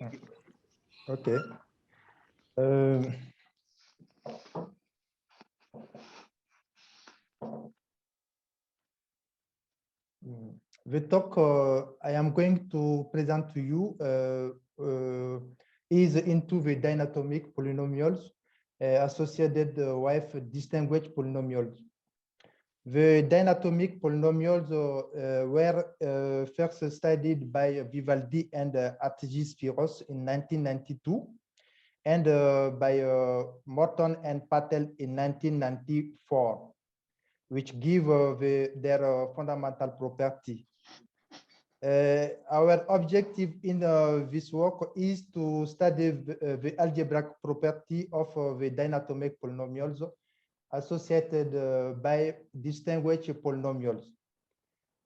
Okay. Um, the talk I am going to present to you is into the dynatomic polynomials associated with distinguished polynomials. The dynatomic polynomials were first studied by Vivaldi and Atgis-Spiros in 1992, and by Morton and Patel in 1994, which give their fundamental property. Our objective in this work is to study the algebraic property of the dynatomic polynomials associated by distinguished polynomials,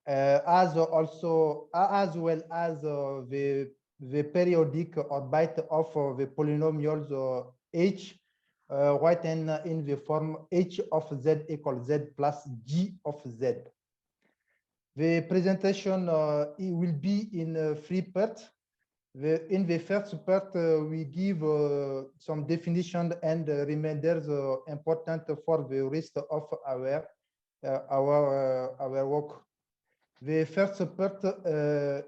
as well as the periodic orbit of the polynomials h, written in the form h of z equals z plus g of z. The presentation it will be in 3 parts. In the first part, we give some definition and reminders important for the rest of our work. The first part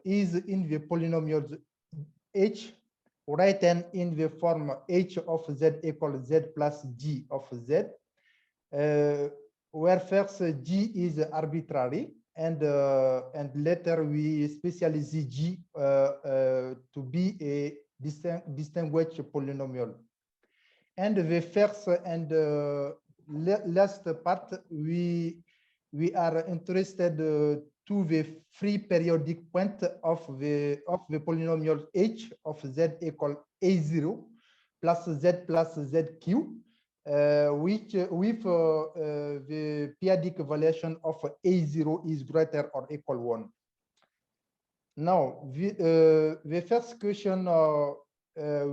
is in the polynomials h, written in the form h of z equals z plus g of z, where first g is arbitrary, and later we specialize g to be a distinguished polynomial. And the first and last part, we are interested to the free periodic point of the polynomial h of z equal a0 plus z plus zq, which with the periodic evaluation of a0 is greater or equal 1. Now, the first question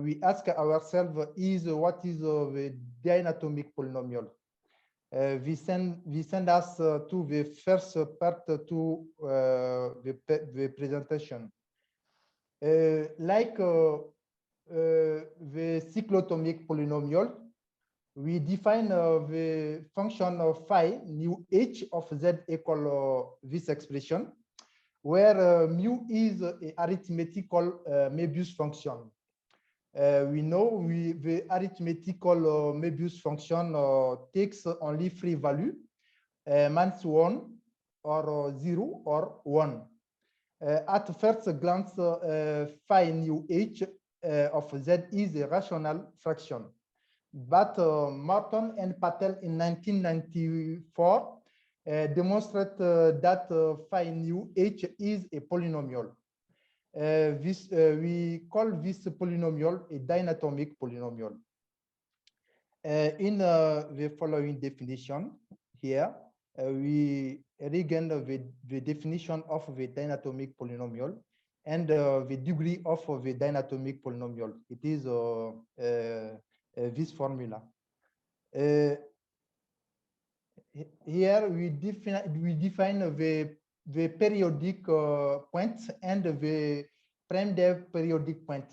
we ask ourselves is, what is the dynatomic polynomial? We send us to the first part to the presentation. Like the cyclotomic polynomial, we define the function of phi nu h of z equal this expression, where mu is an arithmetical Möbius function. We know the arithmetical Möbius function takes only 3 values, minus 1 or 0 or 1. At first glance, phi nu h of z is a rational fraction. But Morton and Patel in 1994 demonstrate that phi nu h is a polynomial. We call this polynomial a dynatomic polynomial. In the following definition here, we regain the definition of the dynatomic polynomial and the degree of the dynatomic polynomial. It is this formula. Here we define the periodic point and the prime dev periodic point.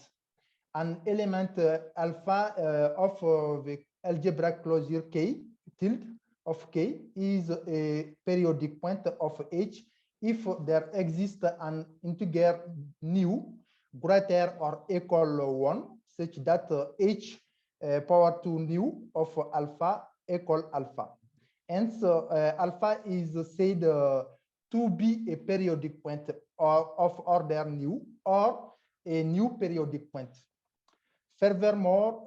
An element alpha of the algebraic closure k tilde of k is a periodic point of h if there exists an integer nu greater or equal 1, such that h power 2 nu of alpha equal alpha. Hence, alpha is said to be a periodic point of order nu or a new periodic point. Furthermore,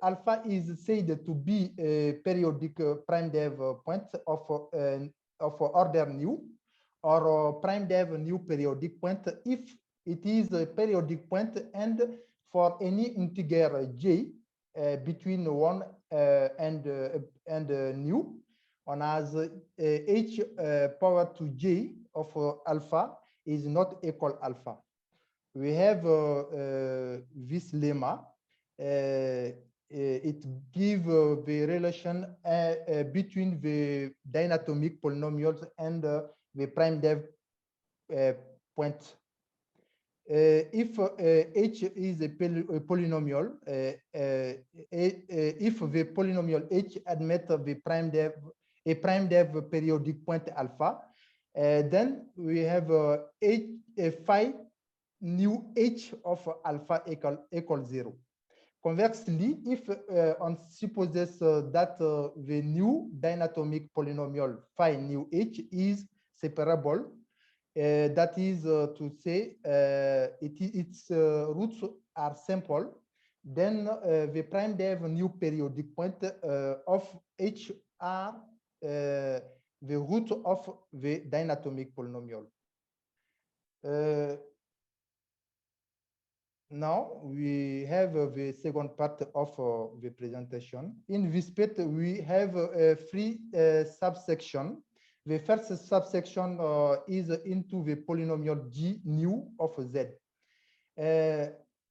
alpha is said to be a periodic prime dev point of order nu or prime dev new periodic point if it is a periodic point and for any integer j between 1 and nu, on as h power to j of alpha is not equal alpha. We have this lemma. It gives the relation between the dynatomic polynomials and the prime dev point. If H is a polynomial, if the polynomial H admits the prime dev periodic point alpha, then we have phi nu H of alpha equal 0. Conversely, if on supposes that the new dynatomic polynomial phi nu H is separable, that is to say its roots are simple, then the prime dev new periodic point of H are the root of the dynatomic polynomial. Now we have the second part of the presentation. In this part, we have three subsections. The first subsection is into the polynomial G nu of Z.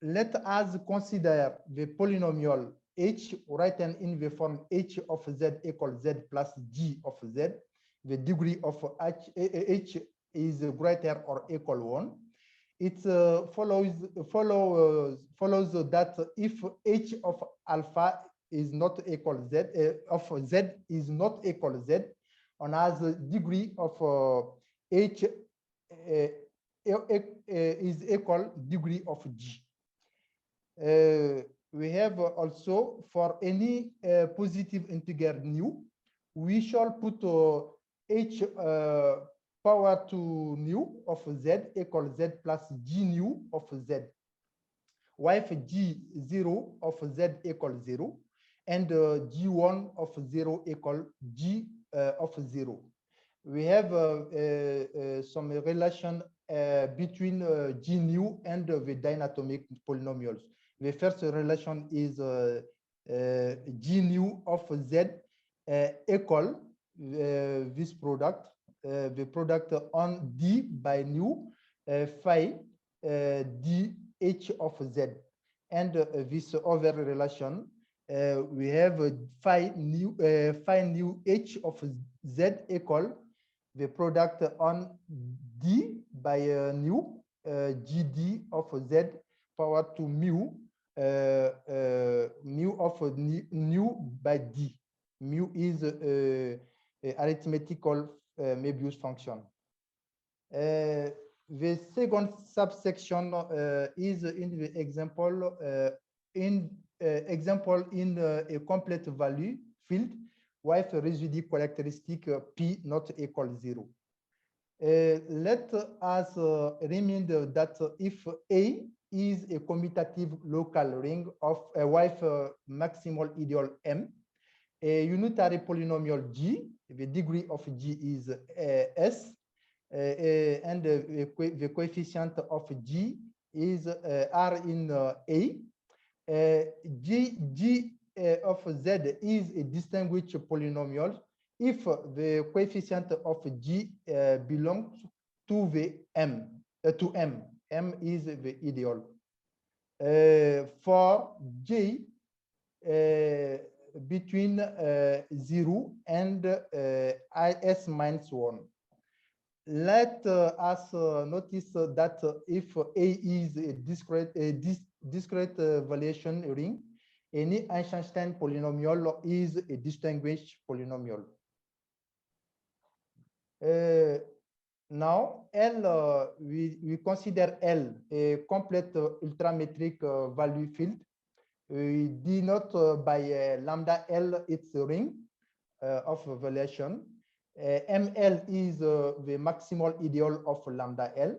Let us consider the polynomial H written in the form H of Z equals Z plus G of Z. The degree of H is greater or equal 1. It follows that if H of alpha is not equal Z, of Z is not equal Z, on as the degree of H is equal degree of G. We have also for any positive integer nu, we shall put H power to nu of Z equals Z plus G nu of Z. While G0 of Z equals 0 and G1 of 0 equal G of 0. We have some relation between G nu and the dynatomic polynomials. The first relation is G nu of Z equal this product, the product on D by nu phi D H of Z. And this other relation, we have phi nu H of Z equal the product on D by nu GD of Z power to mu mu of nu by D. Mu is arithmetical Möbius function. The second subsection is in the example in a complete value field with a residue characteristic P not equal 0. Let us remember that if A is a commutative local ring of with maximal ideal M, a unitary polynomial G, the degree of G is S, and the coefficient of G is R in A. G of Z is a distinguished polynomial if the coefficient of G belongs to the M, to M. M is the ideal. For J between 0 and S minus 1. Let us notice that if A is a discrete valuation ring, any Einstein polynomial is a distinguished polynomial. Now, L, we consider L a complete ultrametric value field. We denote by lambda L its ring of valuation. ML is the maximal ideal of lambda L,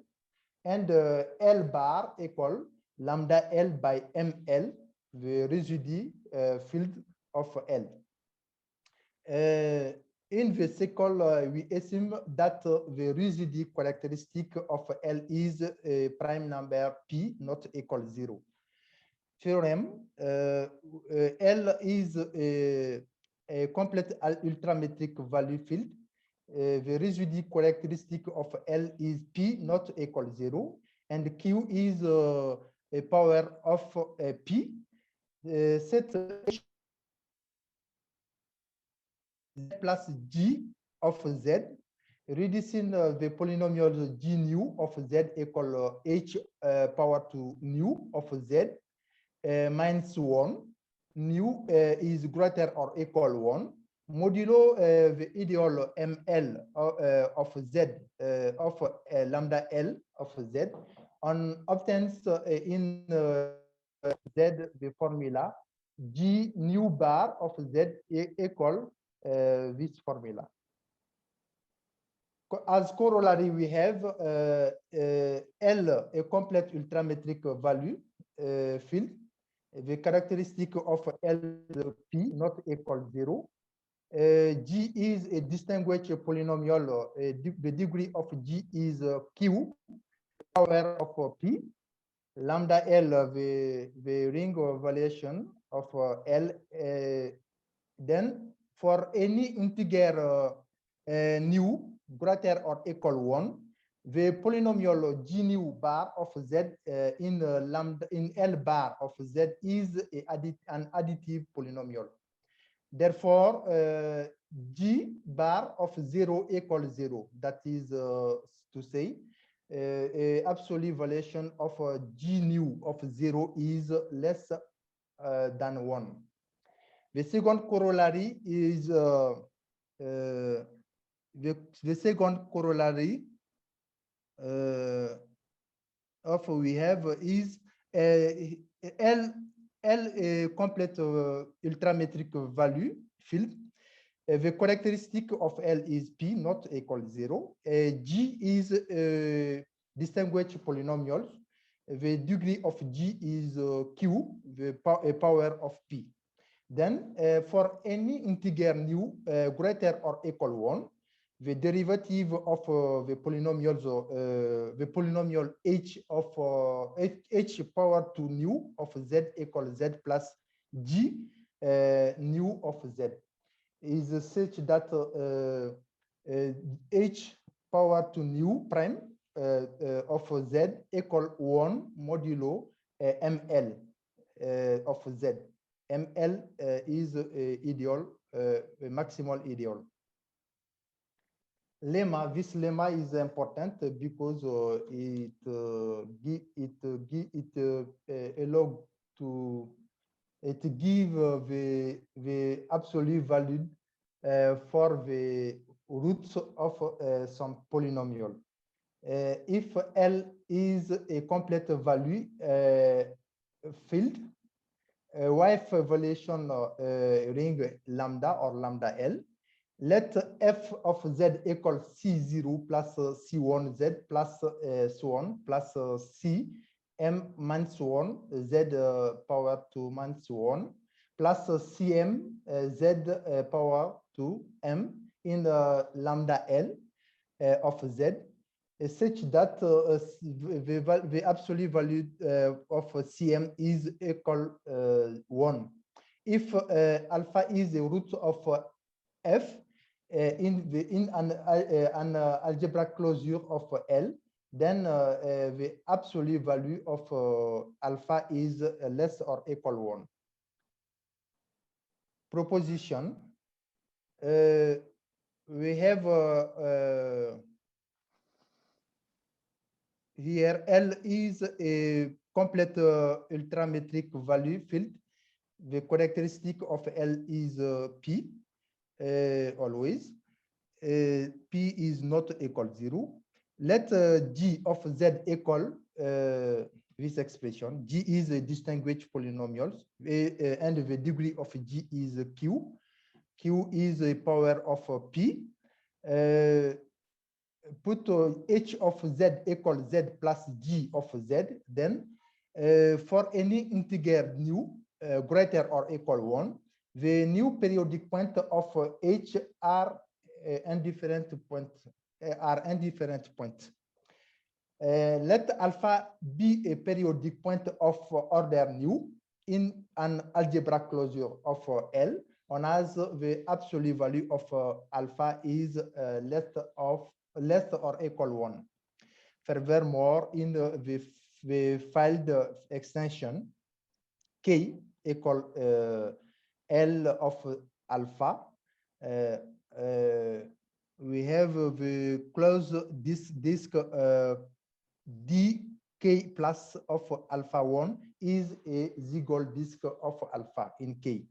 and L bar equal lambda L by ML, the residue field of L. In the cycle, we assume that the residue characteristic of L is a prime number P not equal 0. Theorem, L is a complete ultrametric value field. The residue characteristic of L is P not equal 0, and Q is a power of P. Set Z plus G of Z. reducing the polynomial g nu of z equal h power to nu of z minus 1. Nu is greater or equal 1. Modulo the ideal ml of z of lambda L of z on obtains in z the formula g nu bar of z equal this formula. As corollary, we have L, a complete ultrametric value field. The characteristic of LP not equal 0. G is a distinguished polynomial. The degree of G is Q, power of P. Lambda L, the ring of valuation of L. Then for any integer nu greater or equal 1, the polynomial g nu bar of z in lambda in L bar of z is an additive polynomial. Therefore, g bar of 0 equals 0. That is to say, absolute valuation of g nu of 0 is less than 1. The second corollary is the second corollary of we have is L complete ultrametric value field. The characteristic of L is P not equal 0. G is distinguished polynomials. The degree of G is Q, the power of P. Then for any integer nu greater or equal 1, the derivative of the polynomials, the polynomial h of h power to nu of z equals z plus g nu of z is such that h power to nu prime of z equal 1 modulo ml of z. ML is ideal, maximal ideal. Lemma, this lemma is important because it allows to give the absolute value for the roots of some polynomial. If L is a complete value field, wife evaluation ring lambda or lambda L, let f of z equal c0 plus c1 z plus so on plus c m minus 1 z power to minus 1 plus cm z power to m in lambda L of z such that the absolute value of Cm is equal 1. If alpha is the root of f in an algebraic closure of L, then the absolute value of alpha is less or equal 1. Proposition. We have here L is a complete ultrametric value field. The characteristic of L is P always. P is not equal 0. Let G of Z equal this expression. G is a distinguished polynomial and the degree of G is Q. Q is a power of P. Put h of z equals z plus g of z, then for any integer nu greater or equal 1, the new periodic point of h are indifferent points. Let alpha be a periodic point of order nu in an algebraic closure of L, on as the absolute value of alpha is less or equal 1. Furthermore, in the filed extension k equal L of alpha, we have the closed disk dk plus of alpha 1 is a Z-goal disk of alpha in K.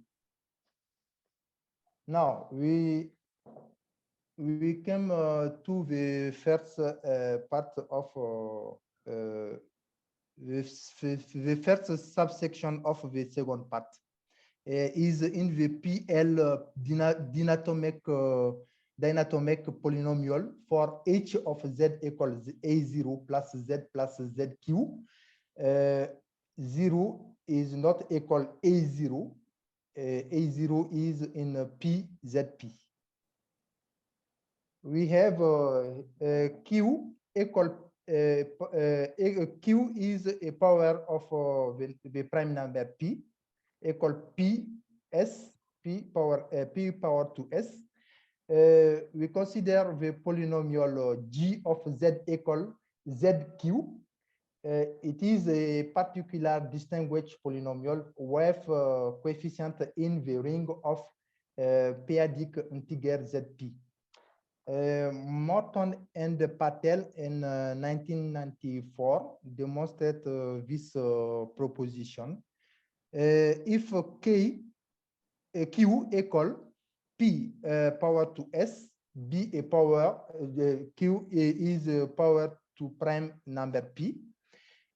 Now we come to the first part of the first subsection of the second part is in the PL dynatomic polynomial for h of z equals a0 plus z plus zq. 0 is not equal a0. A0 is in PZP. We have Q equal Q is a power of the prime number P equal PS P power 2S. We consider the polynomial G of Z equal ZQ. It is a particular distinguished polynomial with coefficient in the ring of periodic integer ZP. Morton and Patel in 1994 demonstrate this proposition. If Q equal P power to S, B a power, Q is a power to prime number P.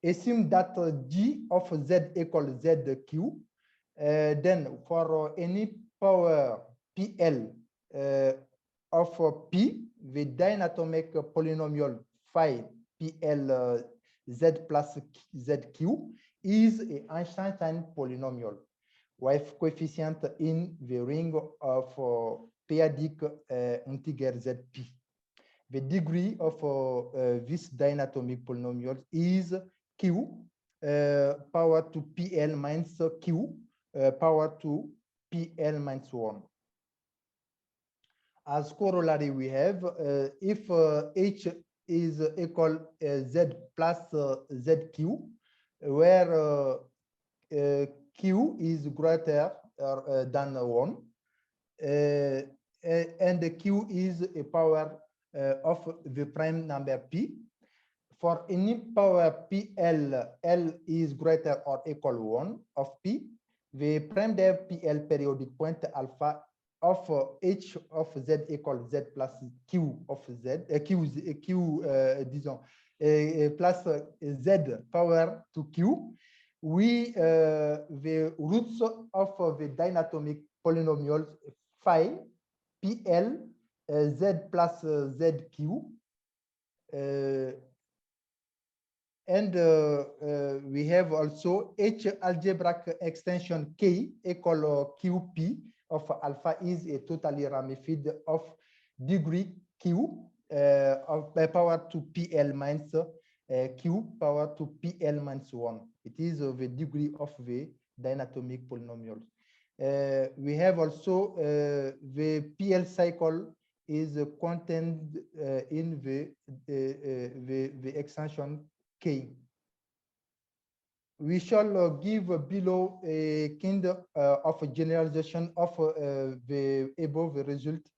Assume that G of Z equals ZQ, then for any power PL of P, the dynatomic polynomial phi PL Z plus ZQ is an Einstein polynomial with coefficient in the ring of periodic integer ZP. The degree of this dynatomic polynomial is Q power to PL minus Q power to PL minus 1. As corollary, we have if H is equal Z plus ZQ, where Q is greater than 1, and Q is a power of the prime number P. For any power PL, L is greater or equal 1 of P, the prime dev PL periodic point alpha of H of Z equals Z plus Q of Z, disons, plus Z power to Q, the roots of the dynatomic polynomials phi PL Z plus ZQ, and we have also H algebraic extension K equal QP of alpha is a totally ramified of degree Q of power to PL minus Q power to PL minus 1. It is the degree of the dynatomic polynomials. We have also the PL cycle is contained in the extension K. We shall give below a kind of a generalization of the above result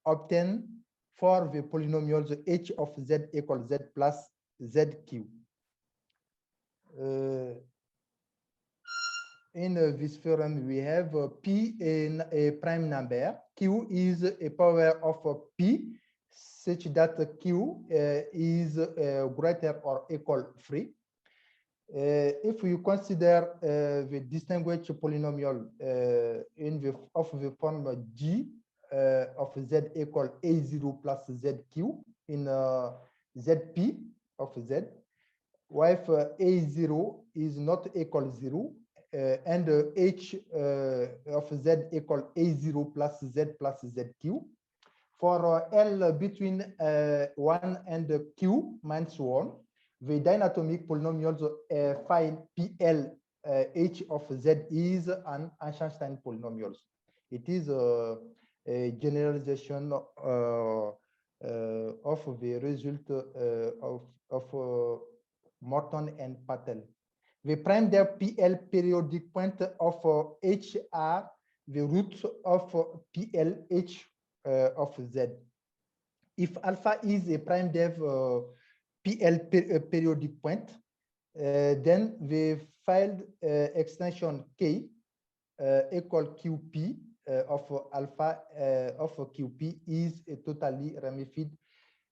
obtained for the polynomials H of Z equals Z plus ZQ. In this theorem, we have P in a prime number, Q is a power of P such that Q is greater or equal 3. If you consider the distinguished polynomial of the form G of Z equal A0 plus ZQ in ZP of Z, if A0 is not equal 0, and H of Z equal A0 plus Z plus ZQ, for L between 1 and Q minus 1, the dynatomic polynomials phi PL H of Z is an Einstein polynomial. It is a generalization of the result of Morton and Patel. The prime dev PL periodic point of H are the roots of PL H of Z. If alpha is a prime dev PL periodic point, then the filed extension K equal QP of alpha of QP is totally ramified,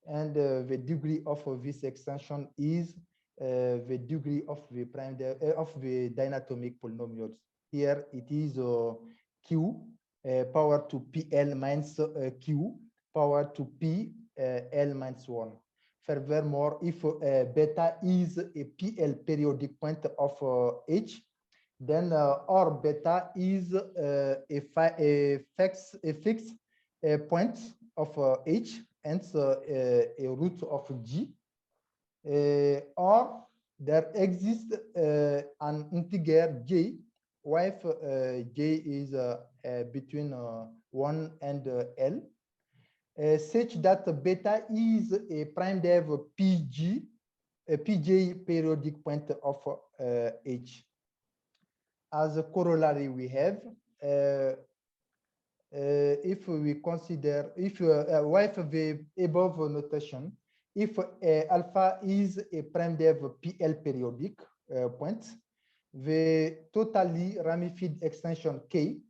and the degree of this extension is the degree of the prime of the dynatomic polynomials. Here it is Q power to PL minus Q power to P L minus 1. Furthermore, if beta is a PL periodic point of H, then or beta is a fixed point of H, hence a root of G, or there exists an integer J, if J is between 1 and L, such that beta is a prime dev PG, a PJ periodic point of H. As a corollary, we have if we consider if with the above notation, if alpha is a prime dev PL periodic point, the totally ramified extension K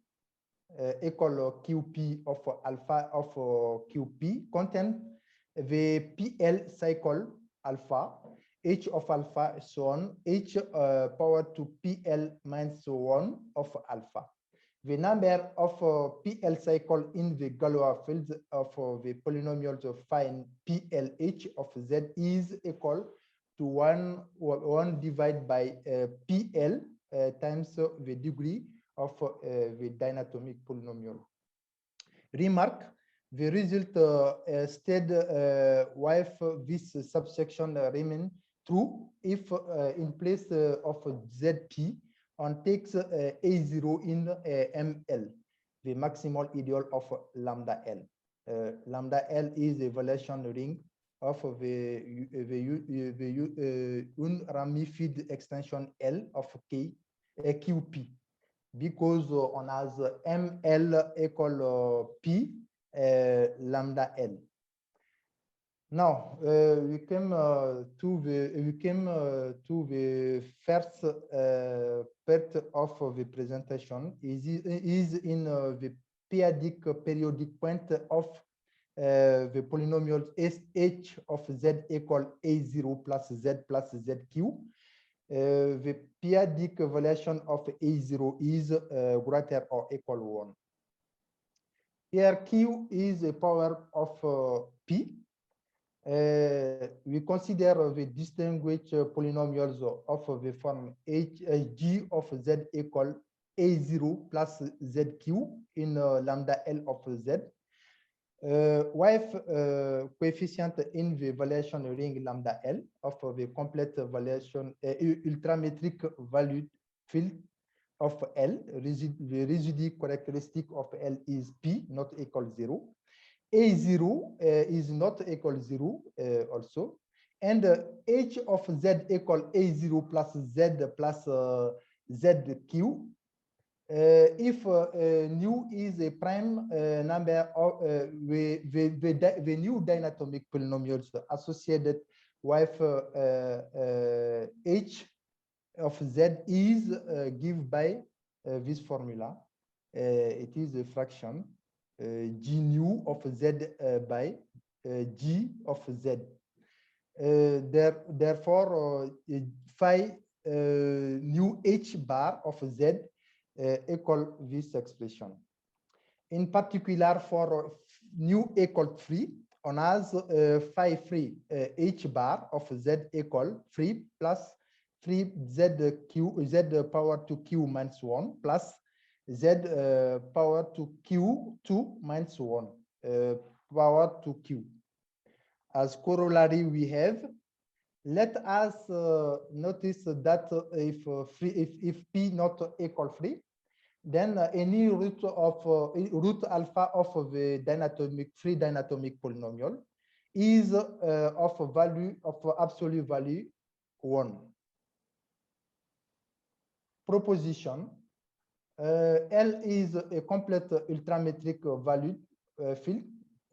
equal QP of alpha of QP contain the PL cycle alpha, H of alpha, so on, H power to PL minus 1 of alpha. The number of PL cycle in the Galois field of the polynomials of phi and PLH of Z is equal to 1 divided by PL times the degree of the dynatomic polynomial. Remark, the result stayed with this subsection remain true if in place of ZP on takes A0 in ML, the maximal ideal of lambda L. Lambda L is a evaluation ring of the unramified extension L of K QP, because on has ML equal P lambda L. Now we came to the first part of the presentation is in the periodic point of the polynomials SH of Z equal A0 plus Z plus ZQ. The periodic evaluation of A0 is greater or equal 1. Here Q is a power of P. We consider the distinguished polynomials of the form G of Z equal A0 plus ZQ in lambda L of Z. With coefficient in the evaluation ring lambda L of the complete evaluation ultrametric valued field of L, the residue characteristic of L is P not equal 0. A0 is not equal 0 also, and H of Z equal A0 plus Z plus ZQ. If nu is a prime number of the new dynatomic polynomials associated with H of Z is given by this formula. It is a fraction G nu of Z by G of Z. Therefore, phi nu H bar of Z equal this expression. In particular, for nu equal 3, on has phi free H bar of Z equal 3 plus 3 Z power to Q minus 1 plus Z power to Q2 minus 1 power to Q. As corollary, we have, let us notice that if P not equal 3, then any root of root alpha of the free dynatomic polynomial is of value of absolute value 1. Proposition. L is a complete ultrametric valued field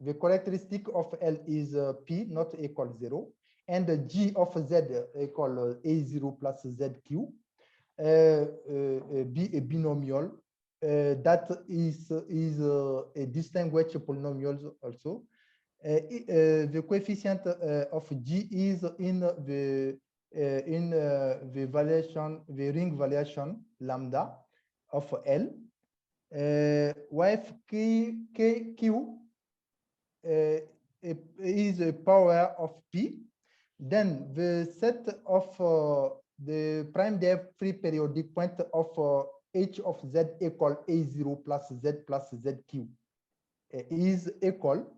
The characteristic of L is P not equal 0, and the G of Z equal A0 plus ZQ. Be a binomial that is a distinguished polynomial also. The coefficient of G is in the the ring variation lambda of L. If Q is a power of P, then the set of the prime depth free periodic point of H of Z equal A0 plus Z plus ZQ is equal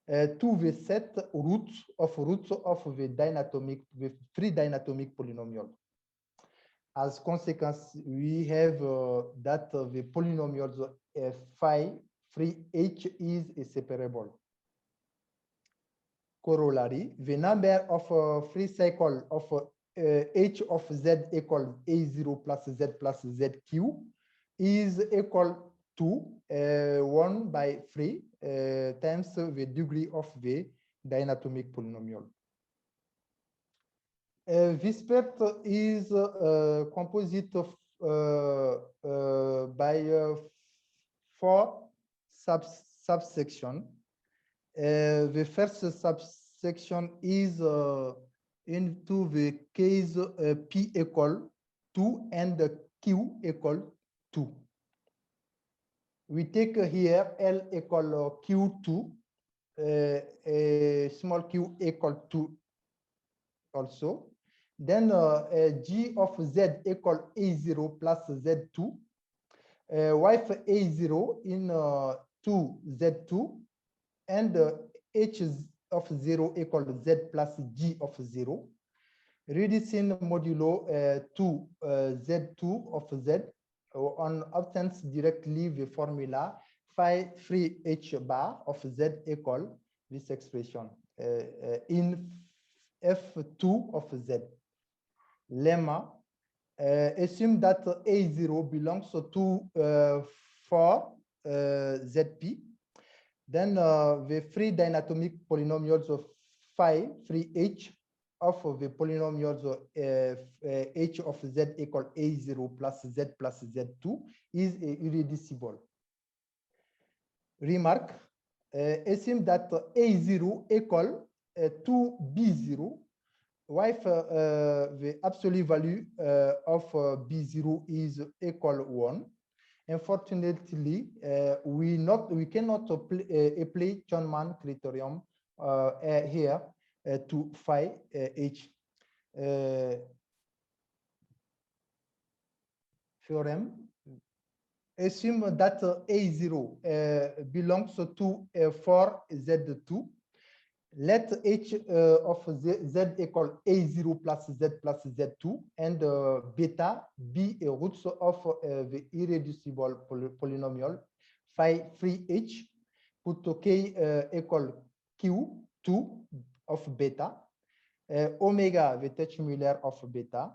to the set roots of the dynatomic, the free dynatomic polynomial. As consequence, we have that the polynomials phi free H is a separable. Corollary, the number of free cycle of H of Z equals A0 plus Z plus ZQ is equal to 1 by 3 times the degree of the dynatomic polynomial. This part is composite of by 4 subsections. The first subsection is into the case P equal 2 and Q equal 2. We take here L equal Q2, small q equal 2 also. Then G of Z equal A0 plus Z2. Wife A0 in 2Z2 and H of 0 equal Z plus G of 0. Reducing modulo 2 Z2 of Z on obtains directly the formula phi 3H bar of Z equal this expression in F2 of Z. Lemma, assume that A0 belongs to 4 ZP. Then the free dynatomic polynomials of phi 3H of the polynomials H of Z equal A0 plus Z plus Z2 is irreducible. Remark, assume that A0 equal to B0, if the absolute value of B0 is equal 1. Unfortunately, we cannot apply Chon-Man criterion here to phi H. Theorem. Assume that A0 belongs to 4Z2. Let H of Z equal A0 plus Z plus Z2 and beta be a root of the irreducible polynomial phi 3H. Put K equal Q2 of beta, omega the Teichmüller of beta,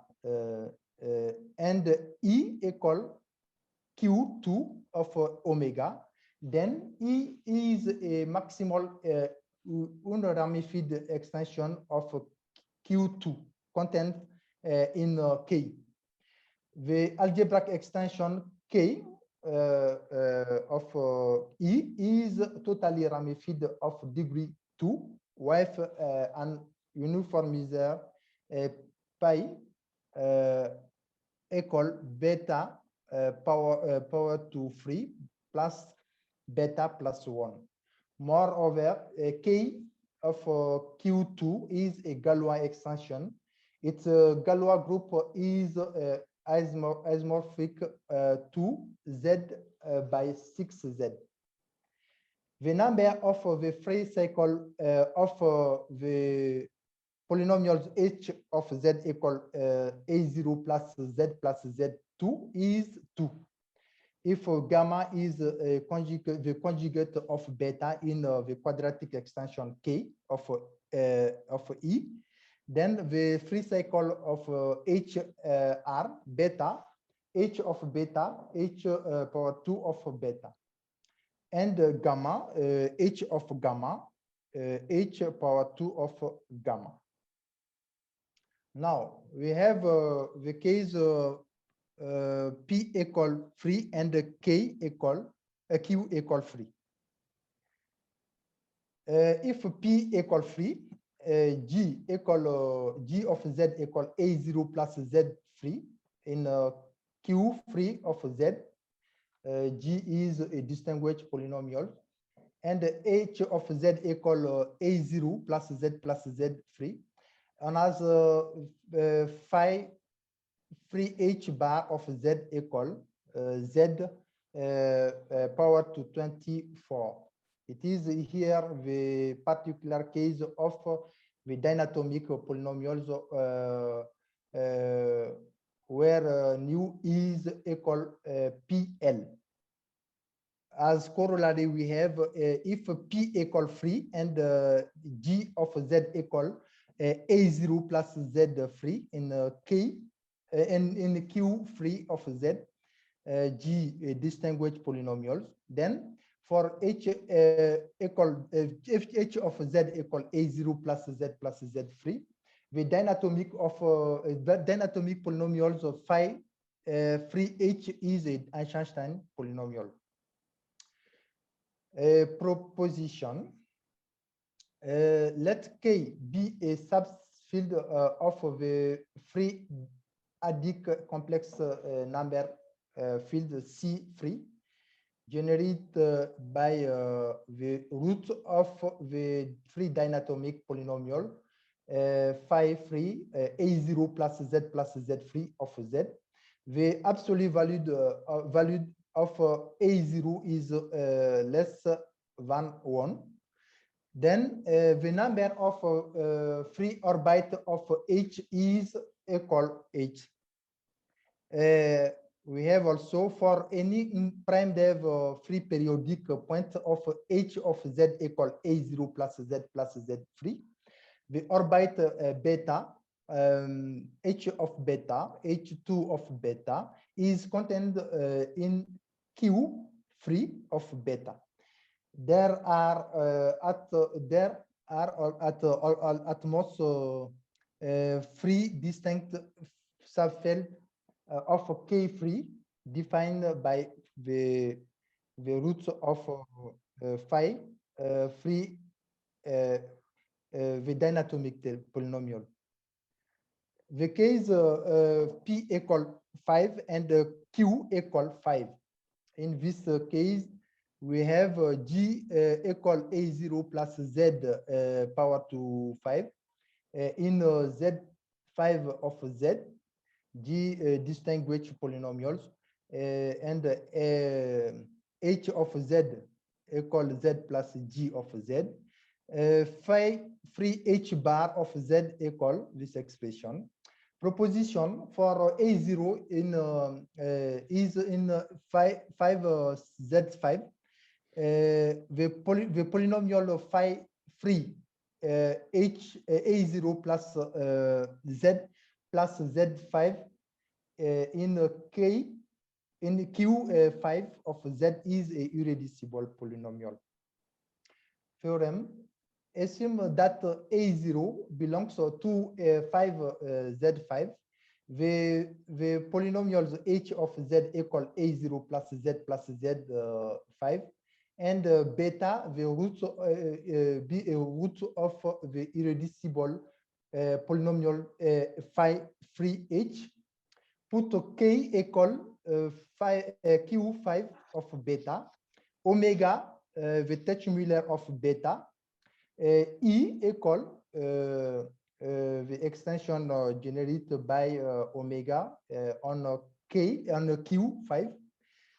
and E equal Q2 of omega. Then E is a maximal unramified extension of Q2 content in K. The algebraic extension K of E is totally ramified of degree 2 with an uniformizer pi equal beta power to 3 plus beta plus 1. Moreover, K of Q2 is a Galois extension. Its Galois group is isomorphic to Z by 6Z. The number of the free cycle of the polynomials H of Z equal A0 plus Z plus Z2 is 2. If gamma is the conjugate of beta in the quadratic extension K of E, then the free cycle of H are beta, H of beta, H power 2 of beta. and gamma, h of gamma, h power 2 of gamma. Now we have the case P equal free and K equal Q equal free. If P equal free, G equal G of Z equal A0 plus Z free in Q free of Z. G is a distinguished polynomial, and H of Z equal A0 plus Z free. And as phi free H bar of Z equal Z power to 24. It is here the particular case of the dynatomic polynomials where nu is equal PL. As corollary, we have if P equal free and G of Z equal A0 plus Z free in K in Q free of Z, G distinguished polynomials. Then for H equal if H of Z equal A0 plus Z free, the dynatomic polynomials of phi free H is a Eisenstein polynomial. Proposition. Let K be a subfield of the free adic complex number field C free, generated by the root of the free dynatomic polynomial phi free A0 plus Z free of Z. The absolute value of A0 is less than 1. Then the number of free orbit of H is equal H. We have also for any prime dev free periodic point of H of Z equal A0 plus Z free. The orbit beta, H of beta, H2 of beta is contained in Q free of beta. There are at most three distinct subfields of K free defined by the roots of phi free the dynatomic polynomial. The case P equal 5 and Q equal 5. In this case, we have G equal A0 plus Z power to 5 in Z5 of Z, G distinguished polynomials, and H of Z equal Z plus G of Z. Phi free H bar of Z equal this expression. Proposition for A0 in is in 5Z5. The polynomial of phi free H A0 plus Z plus Z5 in K in Q5 of Z is a irreducible polynomial. Theorem. Assume that A0 belongs to 5Z5. The polynomials H of Z equal A0 plus Z5, and beta the root be a root of the irreducible polynomial phi free H. Put K equal Q5 of beta, omega the Teichmüller of beta, E equal the extension generated by omega on K on Q5.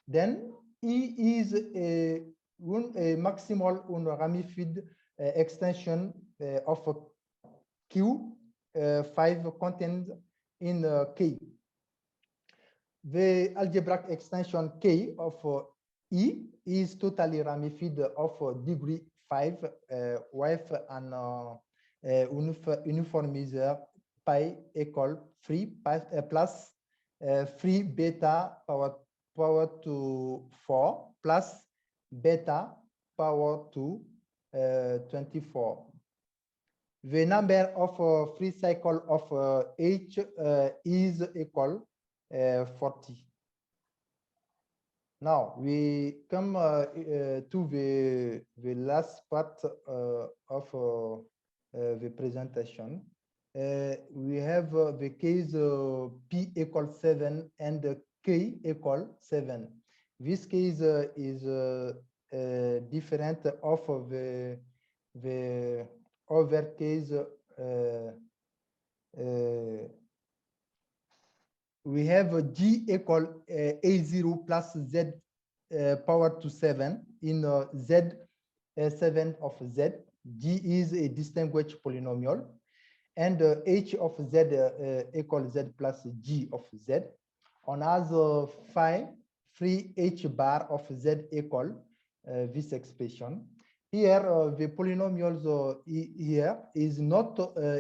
Then E is a maximal ramified extension of Q5 contained in K. The algebraic extension K of E is totally ramified of degree 5 with an uniformizer pi equal 3 plus 3 beta power to 4 plus beta power to 24. The number of free cycle of H is equal 40. Now we come to the last part of the presentation. We have the case P equals 7 and K equals 7. This case is different of the other case. We have G equal A0 plus Z power to 7 in Z 7 of Z. G is a distinguished polynomial, and H of Z equals Z plus G of Z. On as phi free H bar of Z equal this expression. Here, the polynomials here is not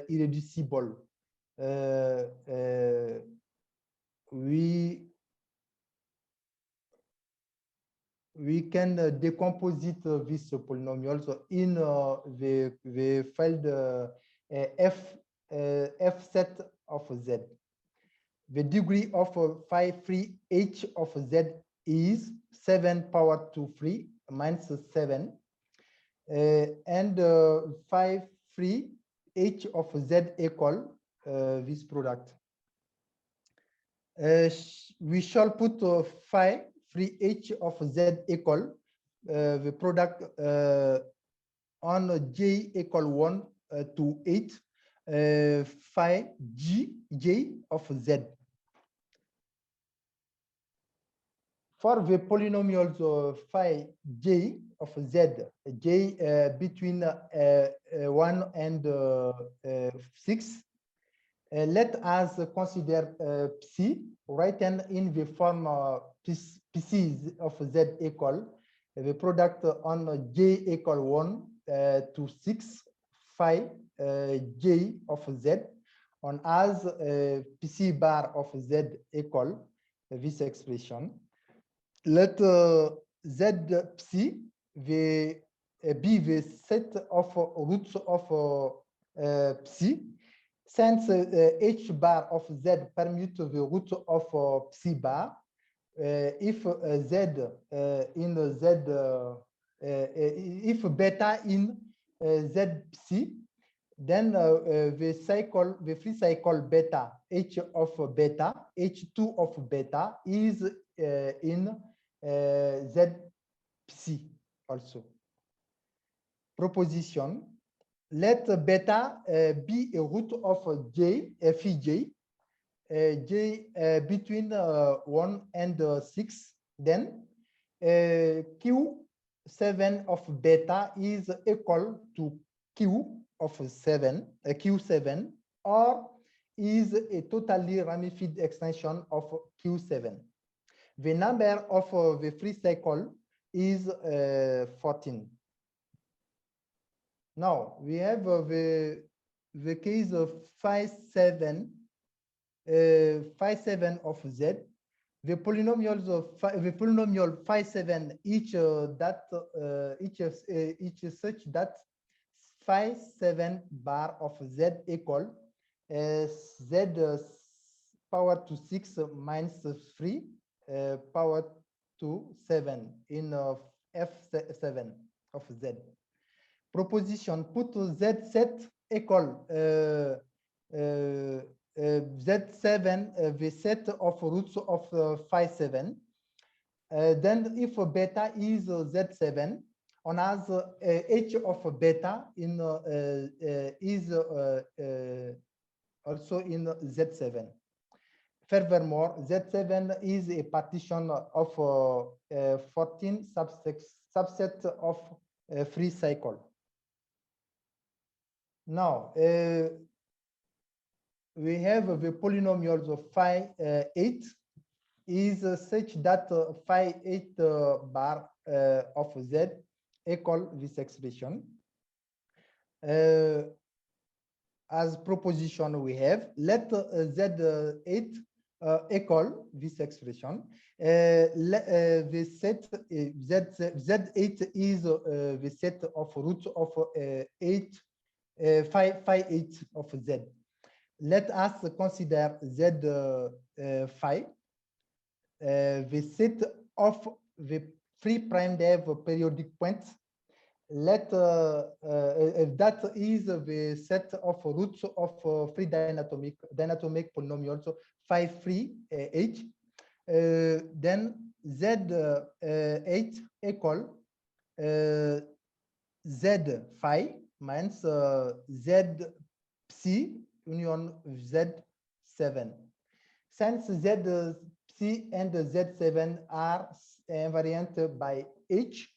irreducible. We can decompose these polynomials in the field f set of Z. The degree of phi free H of Z is 7 power to 3 minus 7. And phi free H of Z equal this product. We shall put phi free H of Z equal the product on J equal 1 to 8 phi J of Z. For the polynomials phi J of Z, J between 1 and 6, let us consider Psi written in the form Psi of Z equal the product on J equal 1 to 6 phi J of Z on as Psi bar of Z equal this expression. Let Z Psi be the set of roots of Psi. Since H bar of Z permutes the root of Psi bar, if Z in Z, if beta in Z Psi, then the free cycle beta, H of beta, H2 of beta is in Z Psi also. Proposition. Let beta be a root of J, Phi J, J between 1 and 6. Then Q7 of beta is equal to Q of 7, Q7, or is a totally ramified extension of Q7. The number of the free cycle is 14. Now we have the case of phi 7 of Z. The polynomials of the polynomial phi 7 each such that phi 7 bar of Z equal Z power to 6 minus 3 power to 7 in F7 of Z. Proposition put Z set equal Z7 the set of roots of phi 7. Then if beta is Z7, on as H of beta in is also in Z7. Furthermore, Z7 is a partition of 14 subset of free cycle. Now, we have the polynomials of phi 8 is such that phi 8 bar of Z equal this expression. As proposition we have, let Z8 equal this expression. The set Z8 is the set of roots of 8 of Z. Let us consider Z5, the set of the free prime dev periodic points. Let that is the set of roots of free dynatomic polynomials 5 free H. Then Z8 equal Z phi minus Z psi union Z7. Since Z psi and Z7 are invariant by H,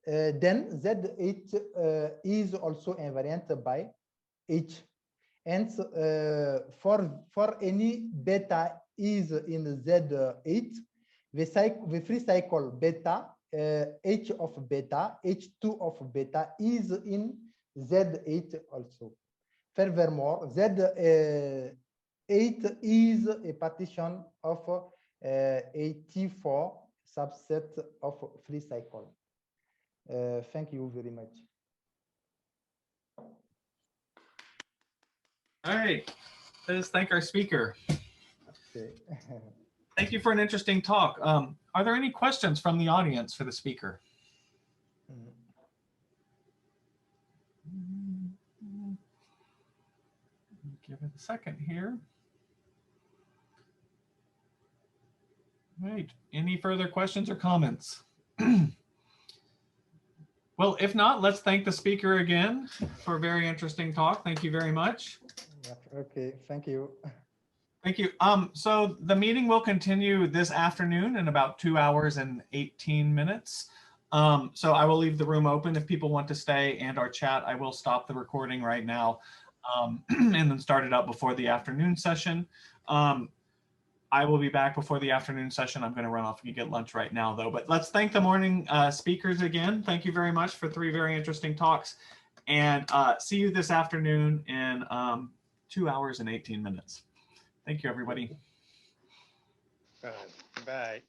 then Z8 is also invariant by H. And for any beta is in Z8, the free cycle beta, H of beta, H2 of beta is in Z8 also. Furthermore, Z8 is a partition of a T4 subset of free cycle. Thank you very much. All right, let us thank our speaker. Okay. Thank you for an interesting talk. Are there any questions from the audience for the speaker? Give it a second here. All right, any further questions or comments? Well, if not, let's thank the speaker again for a very interesting talk. Thank you very much. Okay, thank you. Thank you. So the meeting will continue this afternoon in about 2 hours and 18 minutes. So I will leave the room open if people want to stay and our chat. I will stop the recording right now and then start it up before the afternoon session. I will be back before the afternoon session. I'm going to run off and get lunch right now, though. But let's thank the morning speakers again. Thank you very much for 3 very interesting talks. And see you this afternoon in 2 hours and 18 minutes. Thank you, everybody. Bye.